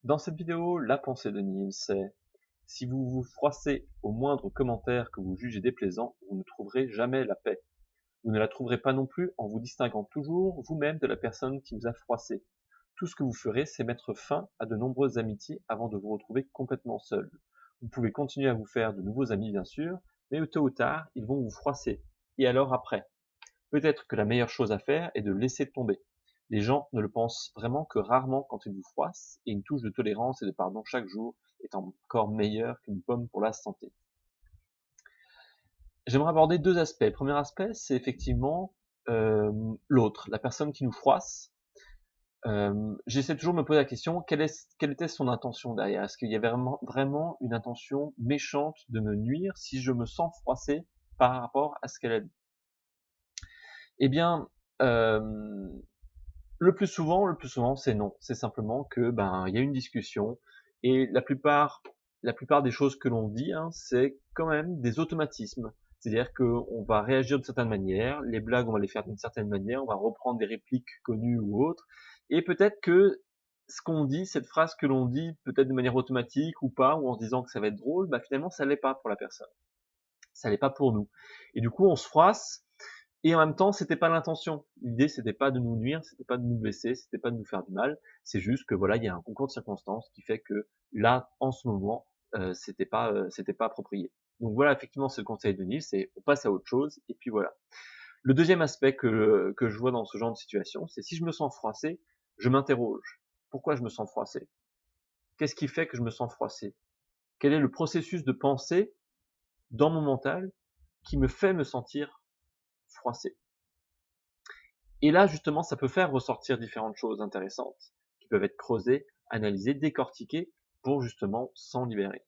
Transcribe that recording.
Dans cette vidéo, la pensée de Nils, c'est si vous vous froissez au moindre commentaire que vous jugez déplaisant, vous ne trouverez jamais la paix. Vous ne la trouverez pas non plus en vous distinguant toujours vous-même de la personne qui vous a froissé. Tout ce que vous ferez, c'est mettre fin à de nombreuses amitiés avant de vous retrouver complètement seul. Vous pouvez continuer à vous faire de nouveaux amis, bien sûr, mais tôt ou tard, ils vont vous froisser. Et alors après? Peut-être que la meilleure chose à faire est de laisser tomber. Les gens ne le pensent vraiment que rarement quand ils vous froissent, et une touche de tolérance et de pardon chaque jour est encore meilleure qu'une pomme pour la santé. J'aimerais aborder deux aspects. Le premier aspect, c'est effectivement l'autre, la personne qui nous froisse. J'essaie toujours de me poser la question, quelle était son intention derrière? Est-ce qu'il y avait vraiment une intention méchante de me nuire si je me sens froissé par rapport à ce qu'elle a dit? Eh bien, le plus souvent, c'est non. C'est simplement que, il y a une discussion et la plupart des choses que l'on dit, hein, c'est quand même des automatismes. C'est-à-dire qu'on va réagir de certaine manière, les blagues, on va les faire d'une certaine manière, on va reprendre des répliques connues ou autres, et peut-être que ce qu'on dit, cette phrase que l'on dit, peut-être de manière automatique ou pas, ou en se disant que ça va être drôle, finalement, ça l'est pas pour la personne. Ça l'est pas pour nous. Et du coup, on se froisse, et en même temps, c'était pas l'intention. L'idée, c'était pas de nous nuire, c'était pas de nous blesser, c'était pas de nous faire du mal. C'est juste que voilà, il y a un concours de circonstances qui fait que là, en ce moment, c'était pas approprié. Donc voilà, effectivement, c'est le conseil de Nils, c'est on passe à autre chose, et puis voilà. Le deuxième aspect que je vois dans ce genre de situation, c'est si je me sens froissé, je m'interroge. Pourquoi je me sens froissé? Qu'est-ce qui fait que je me sens froissé? Quel est le processus de pensée dans mon mental qui me fait me sentir froissé? Et là, justement, ça peut faire ressortir différentes choses intéressantes qui peuvent être creusées, analysées, décortiquées pour justement s'en libérer.